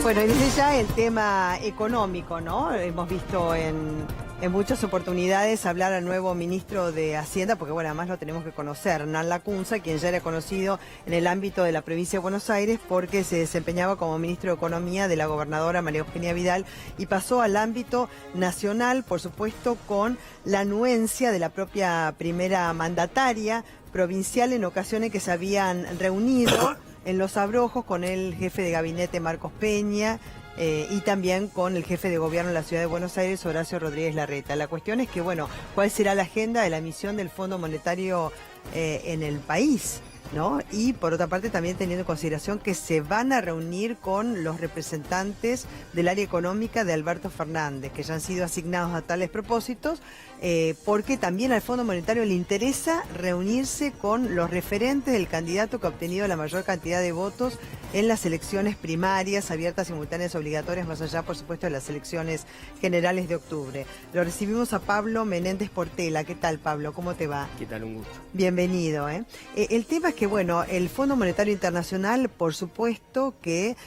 Bueno, y desde ya el tema económico, ¿no? Hemos visto en muchas oportunidades hablar al nuevo ministro de Hacienda, porque bueno, además lo tenemos que conocer, Hernán Lacunza, quien ya era conocido en el ámbito de la provincia de Buenos Aires porque se desempeñaba como ministro de Economía de la gobernadora María Eugenia Vidal y pasó al ámbito nacional, por supuesto, con la anuencia de la propia primera mandataria provincial en ocasiones que se habían reunido en Los Abrojos con el jefe de gabinete Marcos Peña y también con el jefe de gobierno de la ciudad de Buenos Aires, Horacio Rodríguez Larreta. La cuestión es que, bueno, ¿cuál será la agenda de la emisión del Fondo Monetario en el país? ¿No? Y por otra parte también teniendo en consideración que se van a reunir con los representantes del área económica de Alberto Fernández, que ya han sido asignados a tales propósitos, porque también al Fondo Monetario le interesa reunirse con los referentes del candidato que ha obtenido la mayor cantidad de votos en las elecciones primarias, abiertas, simultáneas, obligatorias, más allá, por supuesto, de las elecciones generales de octubre. Lo recibimos a Pablo Menéndez Portela. ¿Qué tal, Pablo? ¿Cómo te va? ¿Qué tal? Un gusto. Bienvenido. El tema es que, bueno, el Fondo Monetario Internacional, por supuesto, que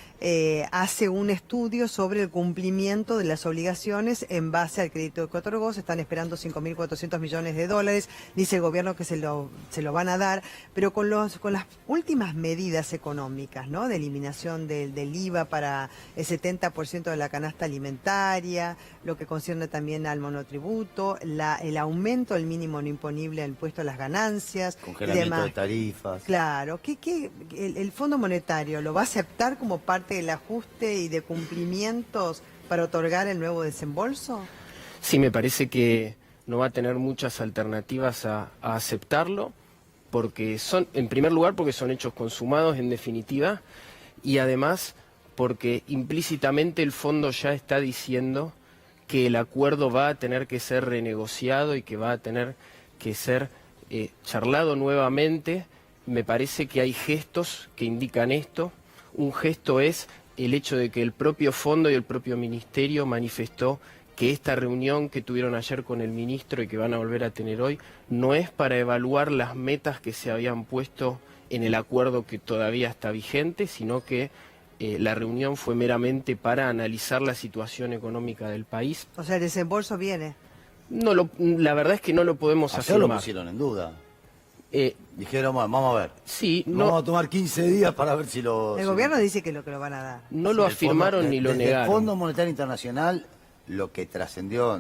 hace un estudio sobre el cumplimiento de las obligaciones en base al crédito que otorgó. Se están esperando 5.400 millones de dólares. Dice el gobierno que se lo van a dar, pero con las últimas medidas económicas, ¿no? De eliminación del IVA para el 70% de la canasta alimentaria, lo que concierne también al monotributo, el aumento del mínimo no imponible al impuesto a las ganancias. Congelamiento de tarifas. Claro, el Fondo Monetario lo va a aceptar como parte del ajuste y de cumplimientos para otorgar el nuevo desembolso? Sí, me parece que no va a tener muchas alternativas a aceptarlo, porque en primer lugar, porque son hechos consumados en definitiva, y además porque implícitamente el fondo ya está diciendo que el acuerdo va a tener que ser renegociado y que va a tener que ser charlado nuevamente. Me parece que hay gestos que indican esto. Un gesto es el hecho de que el propio fondo y el propio ministerio manifestó que esta reunión que tuvieron ayer con el ministro y que van a volver a tener hoy no es para evaluar las metas que se habían puesto en el acuerdo que todavía está vigente, sino que la reunión fue meramente para analizar la situación económica del país. O sea, el desembolso viene. No, la verdad es que no lo podemos Ayer afirmar. lo pusieron en duda. Dijeron, bueno, vamos a ver. Sí, vamos a tomar 15 días para ver si lo... El gobierno dice que lo van a dar. No lo afirmaron ni lo negaron. El Fondo Monetario Internacional, lo que trascendió,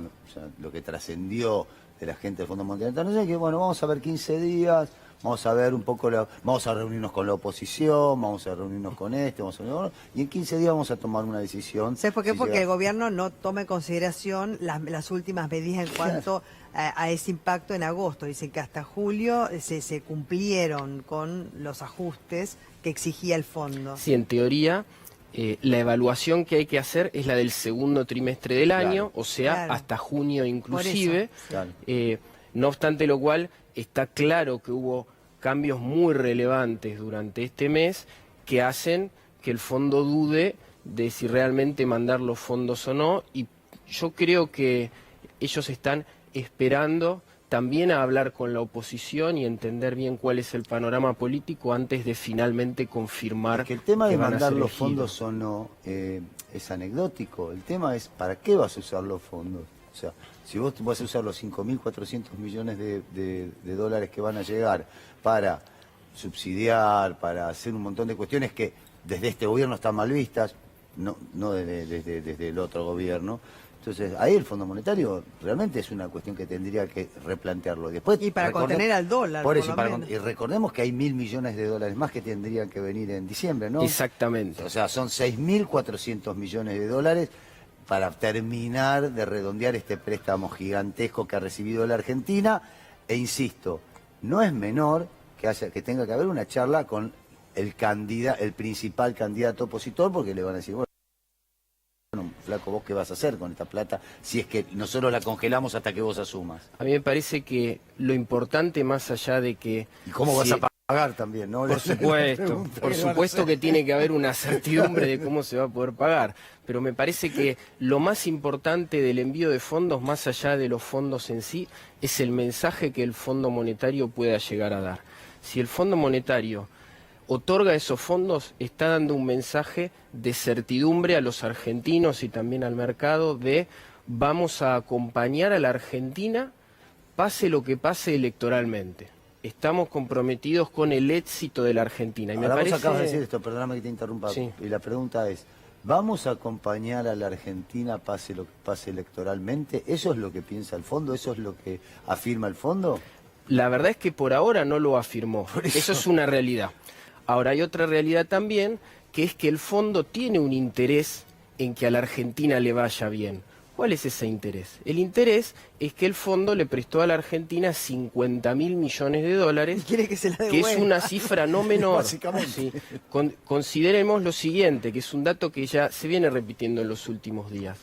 de la gente del Fondo Monetario Internacional, es que bueno, vamos a ver 15 días, vamos a ver un poco, vamos a reunirnos con la oposición, vamos a reunirnos con y en 15 días vamos a tomar una decisión. ¿Sabes por qué? Porque el gobierno no toma en consideración las últimas medidas en cuanto a ese impacto en agosto. Dicen que hasta julio se cumplieron con los ajustes que exigía el fondo. Sí, en teoría, la evaluación que hay que hacer es la del segundo trimestre del año, o sea, hasta junio inclusive. Claro. No obstante lo cual, está claro que hubo cambios muy relevantes durante este mes que hacen que el fondo dude de si realmente mandar los fondos o no, y yo creo que ellos están esperando también a hablar con la oposición y entender bien cuál es el panorama político antes de finalmente confirmar que el tema de van a mandar ser los elegidos. fondos o no es anecdótico. El tema es ¿para qué vas a usar los fondos? O sea, si vos vas a usar los 5.400 millones de dólares que van a llegar para subsidiar, para hacer un montón de cuestiones que desde este gobierno están mal vistas, no desde el otro gobierno. Entonces, ahí el Fondo Monetario realmente es una cuestión que tendría que replantearlo. Después, y para contener al dólar. Por eso, y recordemos que hay 1.000 millones de dólares más que tendrían que venir en diciembre, ¿no? Exactamente. O sea, son 6.400 millones de dólares para terminar de redondear este préstamo gigantesco que ha recibido la Argentina. E insisto, no es menor que tenga que haber una charla con el principal candidato opositor, porque le van a decir, bueno, flaco, ¿vos qué vas a hacer con esta plata si es que nosotros la congelamos hasta que vos asumas? A mí me parece que lo importante, más allá de que... ¿Y cómo vas a pagar también, no? Por supuesto que tiene que haber una certidumbre de cómo se va a poder pagar, pero me parece que lo más importante del envío de fondos, más allá de los fondos en sí, es el mensaje que el Fondo Monetario pueda llegar a dar. Si el Fondo Monetario otorga esos fondos está dando un mensaje de certidumbre a los argentinos y también al mercado de vamos a acompañar a la Argentina pase lo que pase electoralmente. Estamos comprometidos con el éxito de la Argentina. Y Ahora me vos parece... acabas de decir esto, perdóname que te interrumpa, Sí. y la pregunta es, ¿vamos a acompañar a la Argentina pase lo que pase electoralmente? ¿Eso es lo que piensa el fondo? ¿Eso es lo que afirma el fondo? La verdad es que por ahora no lo afirmó. Eso es una realidad. Ahora hay otra realidad también, que es que el fondo tiene un interés en que a la Argentina le vaya bien. ¿Cuál es ese interés? El interés es que el fondo le prestó a la Argentina 50.000 millones de dólares, Y quiere que se la que es devuelva. una cifra no menor. Básicamente. Sí. Consideremos lo siguiente, que es un dato que ya se viene repitiendo en los últimos días.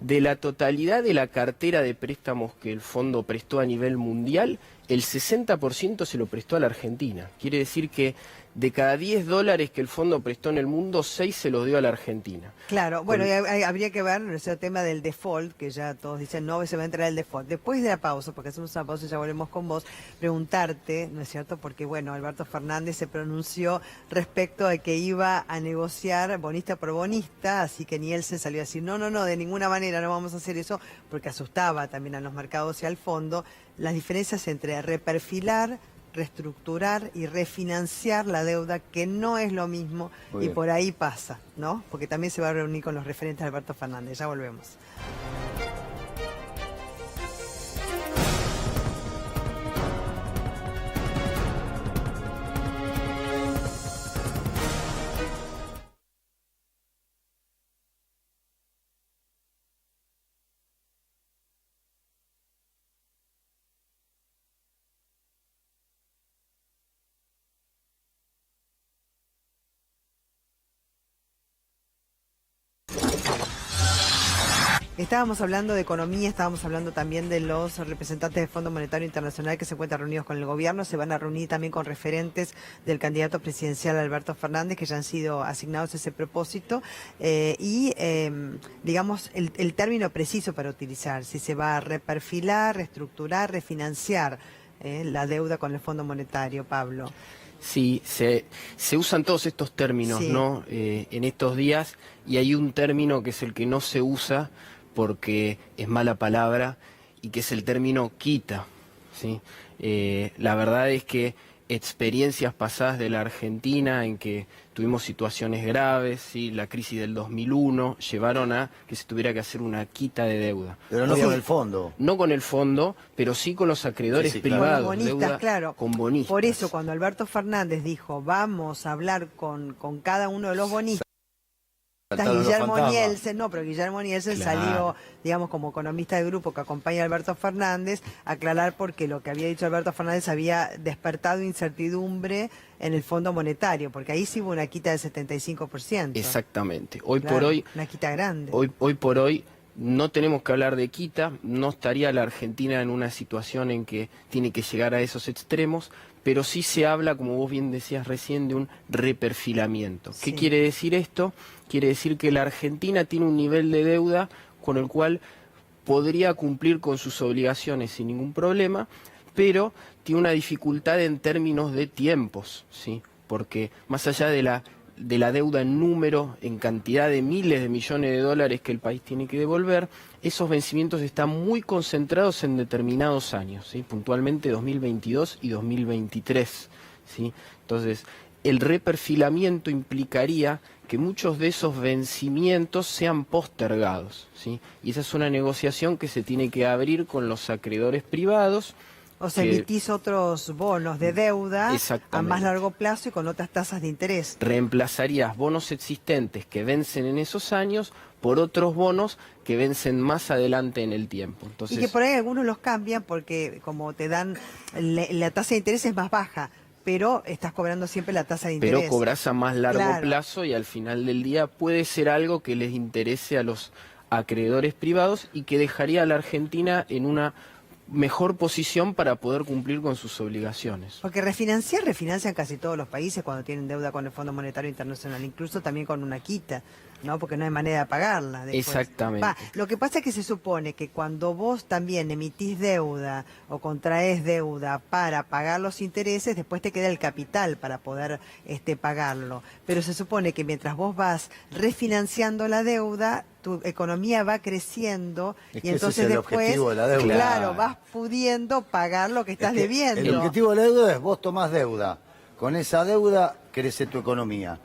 De la totalidad de la cartera de préstamos que el fondo prestó a nivel mundial, el 60% se lo prestó a la Argentina. Quiere decir que de cada 10 dólares que el fondo prestó en el mundo, 6 se los dio a la Argentina. Claro, bueno, y habría que ver ese tema del default, que ya todos dicen, no, se va a entrar el default. Después de la pausa, porque hacemos una pausa y ya volvemos con vos, preguntarte, ¿no es cierto? Porque, bueno, Alberto Fernández se pronunció respecto de que iba a negociar bonista por bonista, así que Nielsen salió a decir, no, de ninguna manera no vamos a hacer eso, porque asustaba también a los mercados y al fondo las diferencias entre reperfilar, reestructurar y refinanciar la deuda, que no es lo mismo, Muy y bien. por ahí pasa, ¿no? Porque también se va a reunir con los referentes de Alberto Fernández. Ya volvemos. Estábamos hablando de economía, estábamos hablando también de los representantes del Fondo Monetario Internacional que se encuentran reunidos con el gobierno, se van a reunir también con referentes del candidato presidencial Alberto Fernández, que ya han sido asignados a ese propósito, digamos, el término preciso para utilizar, si se va a reperfilar, reestructurar, refinanciar la deuda con el Fondo Monetario, Pablo. Sí, se usan todos estos términos, Sí. ¿no? En estos días, y hay un término que es el que no se usa porque es mala palabra, y que es el término quita, ¿sí? La verdad es que experiencias pasadas de la Argentina en que tuvimos situaciones graves, ¿sí? La crisis del 2001 llevaron a que se tuviera que hacer una quita de deuda. Pero no Sí. con el fondo. No con el fondo, pero sí con los acreedores Sí, sí, claro. Con los privados, bonistas, deuda claro. con bonistas. Por eso, cuando Alberto Fernández dijo, vamos a hablar con cada uno de los bonistas, Saltaron los Guillermo fantasmas. Nielsen, no, pero Guillermo Nielsen Claro. salió, digamos, como economista del grupo que acompaña a Alberto Fernández, a aclarar porque lo que había dicho Alberto Fernández había despertado incertidumbre en el Fondo Monetario, porque ahí sí hubo una quita del 75%. Exactamente. Hoy Claro, por hoy, una quita grande. hoy por hoy no tenemos que hablar de quita, no estaría la Argentina en una situación en que tiene que llegar a esos extremos, pero sí se habla, como vos bien decías recién, de un reperfilamiento. Sí. ¿Qué quiere decir esto? Quiere decir que la Argentina tiene un nivel de deuda con el cual podría cumplir con sus obligaciones sin ningún problema, pero tiene una dificultad en términos de tiempos, ¿sí? Porque más allá de la deuda en número, en cantidad de miles de millones de dólares que el país tiene que devolver, esos vencimientos están muy concentrados en determinados años, ¿sí? Puntualmente 2022 y 2023, ¿sí? Entonces, el reperfilamiento implicaría que muchos de esos vencimientos sean postergados, ¿sí? Y esa es una negociación que se tiene que abrir con los acreedores privados. O sea, que emitís otros bonos de deuda a más Exactamente. largo plazo y con otras tasas de interés. reemplazarías bonos existentes que vencen en esos años por otros bonos que vencen más adelante en el tiempo. Entonces, Y que por ahí algunos los cambian porque como te dan, la tasa de interés es más baja, pero estás cobrando siempre la tasa de interés. pero cobras a más largo Claro. plazo y al final del día puede ser algo que les interese a los acreedores privados y que dejaría a la Argentina en una mejor posición para poder cumplir con sus obligaciones. Porque refinancian casi todos los países cuando tienen deuda con el Fondo Monetario Internacional, incluso también con una quita. ¿no? Porque no hay manera de pagarla después. Exactamente. Lo que pasa es que se supone que cuando vos también emitís deuda o contraes deuda para pagar los intereses, después te queda el capital para poder pagarlo. Pero se supone que mientras vos vas refinanciando la deuda, tu economía va creciendo y entonces el después, objetivo de la deuda. claro, vas pudiendo pagar lo que estás debiendo. El objetivo de la deuda es vos tomás deuda. Con esa deuda crece tu economía.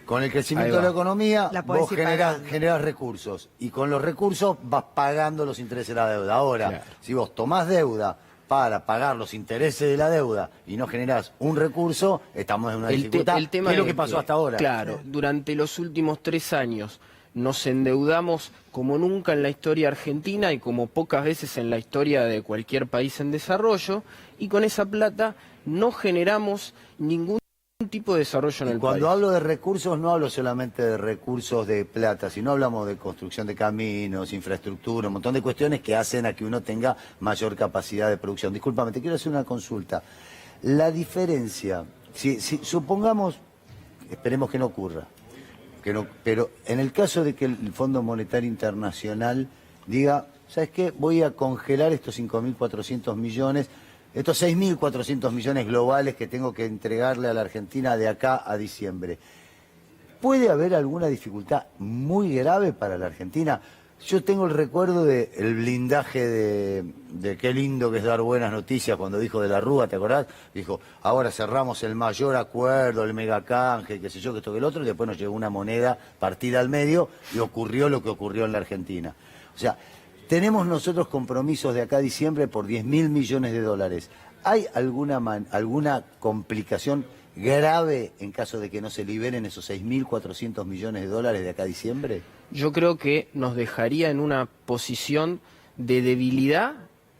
Con el crecimiento de la economía, vos generás recursos. Y con los recursos vas pagando los intereses de la deuda. Ahora, si vos tomás deuda para pagar los intereses de la deuda y no generás un recurso, estamos en una dificultad. El tema ¿Qué es lo que pasó hasta ahora? Claro, durante los últimos 3 años nos endeudamos como nunca en la historia argentina y como pocas veces en la historia de cualquier país en desarrollo, y con esa plata no generamos ningún tipo de desarrollo en el país. Cuando hablo de recursos, no hablo solamente de recursos de plata, sino hablamos de construcción de caminos, infraestructura, un montón de cuestiones que hacen a que uno tenga mayor capacidad de producción. Discúlpame, te quiero hacer una consulta. La diferencia, si supongamos, esperemos que no ocurra, pero en el caso de que el Fondo Monetario Internacional diga, ¿sabes qué? Voy a congelar estos 5.400 millones, estos 6.400 millones globales que tengo que entregarle a la Argentina de acá a diciembre. ¿Puede haber alguna dificultad muy grave para la Argentina? Yo tengo el recuerdo del blindaje de qué lindo que es dar buenas noticias cuando dijo de la Rúa, ¿te acordás? Dijo, ahora cerramos el mayor acuerdo, el megacanje, qué sé yo, que esto que el otro, y después nos llegó una moneda partida al medio y ocurrió lo que ocurrió en la Argentina. O sea, tenemos nosotros compromisos de acá a diciembre por 10.000 millones de dólares. ¿Hay alguna complicación grave en caso de que no se liberen esos 6.400 millones de dólares de acá a diciembre? Yo creo que nos dejaría en una posición de debilidad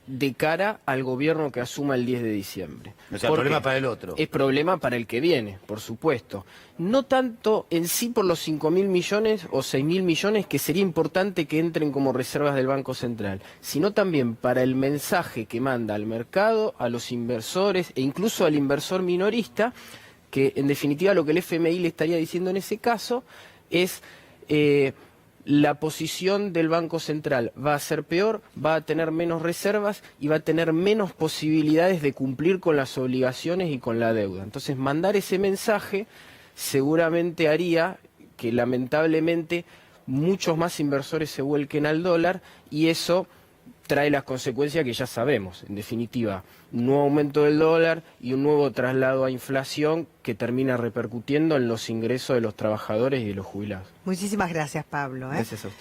de cara al gobierno que asuma el 10 de diciembre. O sea, el problema para el otro. Es problema para el que viene, por supuesto. No tanto en sí por los 5.000 millones o 6.000 millones, que sería importante que entren como reservas del Banco Central, sino también para el mensaje que manda al mercado, a los inversores e incluso al inversor minorista, que en definitiva lo que el FMI le estaría diciendo en ese caso es... la posición del Banco Central va a ser peor, va a tener menos reservas y va a tener menos posibilidades de cumplir con las obligaciones y con la deuda. Entonces, mandar ese mensaje seguramente haría que lamentablemente muchos más inversores se vuelquen al dólar, y eso trae las consecuencias que ya sabemos. En definitiva, un nuevo aumento del dólar y un nuevo traslado a inflación que termina repercutiendo en los ingresos de los trabajadores y de los jubilados. Muchísimas gracias, Pablo. Gracias a usted.